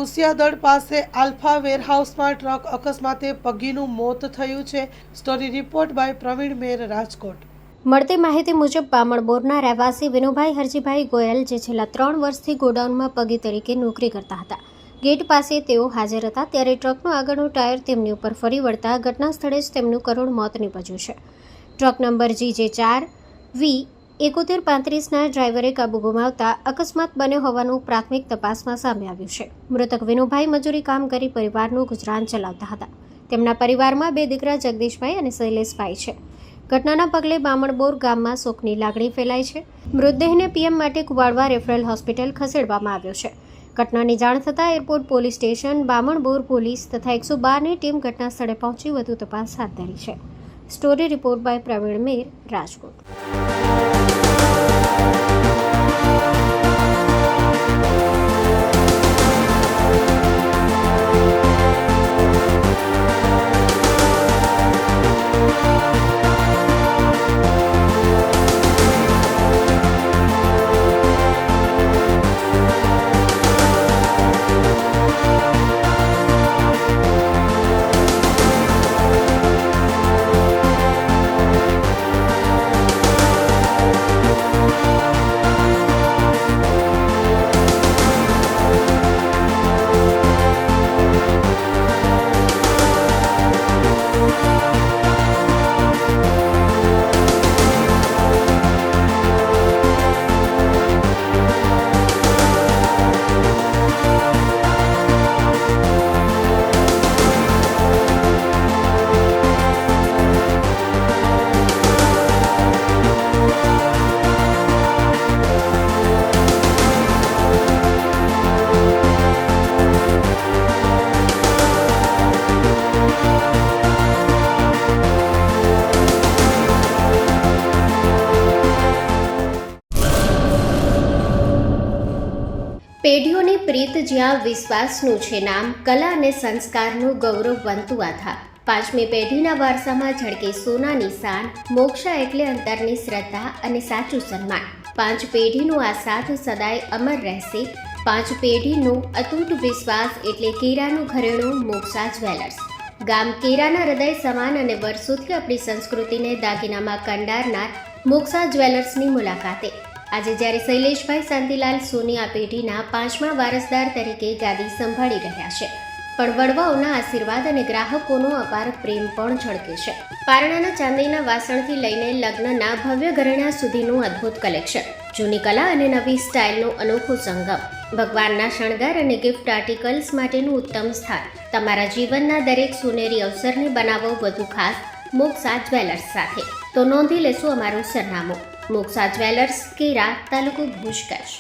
કુશિયાદળ પાસે alpha વેરહાઉસમાં truck અકસ્માતે પગીનું મોત થયું છે. સ્ટોરી રિપોર્ટ બાય પ્રવીણ મેર, રાજકોટ. મળતી માહિતી મુજબ બામણબોરના રહેવાસી વિનુભાઈ હરજીભાઈ ગોયલ, જે છેલ્લા 3 વર્ષથી ગોડાઉનમાં પગી તરીકે નોકરી કરતા હતા, ગેટ પાસે તેઓ હાજર હતા ત્યારે ટ્રકનું આગળનું ટાયર તેમની ઉપર ફરી વળતા ઘટના સ્થળે જ તેમનું કરુણ મોત નીપજ્યું છે. ટ્રક નંબર GJ4V7135ના ડ્રાઈવરે કાબુ ગુમાવતા અકસ્માત બન્યો હોવાનું પ્રાથમિક તપાસમાં સામે આવ્યું છે. મૃતક વિનુભાઈ મજૂરી કામ કરી પરિવારનું ગુજરાન ચલાવતા હતા. તેમના પરિવારમાં 2 દીકરા જગદીશભાઈ અને શૈલેષભાઈ છે. ઘટનાના પગલે બામણબોર ગામમાં શોકની લાગણી ફેલાઈ છે. મૃતદેહને પીએમ માટે કુવાડવા રેફરલ હોસ્પિટલ ખસેડવામાં આવ્યો છે. ઘટનાની જાણ થતાં airport police station, Bamanbor police તથા 112ની ટીમ ઘટના સ્થળે પહોંચી વધુ તપાસ હાથ ધરી છે. સ્ટોરી રિપોર્ટ બાય પ્રવીણ મેર, રાજકોટ. પેઢીઓની પ્રીત જ્યાં વિશ્વાસનું છે નામ, કલા અને સંસ્કારનું ગૌરવવંતું આધાર. 5મી પેઢીના વારસામાં ઝળકે સોનાની શાન, મોક્ષા એટલે અંતરની શ્રદ્ધા અને સાચું સન્માન. 5 પેઢીનું આ સાથ સદાય અમર રહેશે. 5 પેઢીનું અતૂટ વિશ્વાસ એટલે કેરાનું ઘરેણું મોક્ષા જ્વેલર્સ. ગામ કેરાના હૃદય સમાન અને વર્ષોથી આપણી સંસ્કૃતિને દાગીનામાં કંડારનાર મોક્ષા જ્વેલર્સની મુલાકાતે આજે જ્યારે શૈલેષભાઈ શાંતિલાલ સોની આ પેઢીના 5મા વારસદાર તરીકે ગાદી સંભાળી રહ્યા છે, પણ વડવાઓના આશીર્વાદ અને ગ્રાહકોનો અપાર પ્રેમ પણ ઝળકે છે. પારણાના ચાંદીના વાસણથી લઈને લગ્નના ભવ્ય ઘરેણા સુધીનું અદ્ભુત કલેક્શન, જૂની કલા અને નવી સ્ટાઇલનો અનોખો સંગમ, ભગવાનના શણગાર અને ગિફ્ટ આર્ટિકલ્સ માટેનું ઉત્તમ સ્થાન. તમારા જીવનના દરેક સોનેરી અવસરને બનાવો વધુ ખાસ મોક્ષા જ્વેલર્સ સાથે. તો નોંધી લેશો અમારું સરનામું: મોક્ષા જ્વેલર્સ, કેરા, તાલુકો ભુજ, કચ્છ.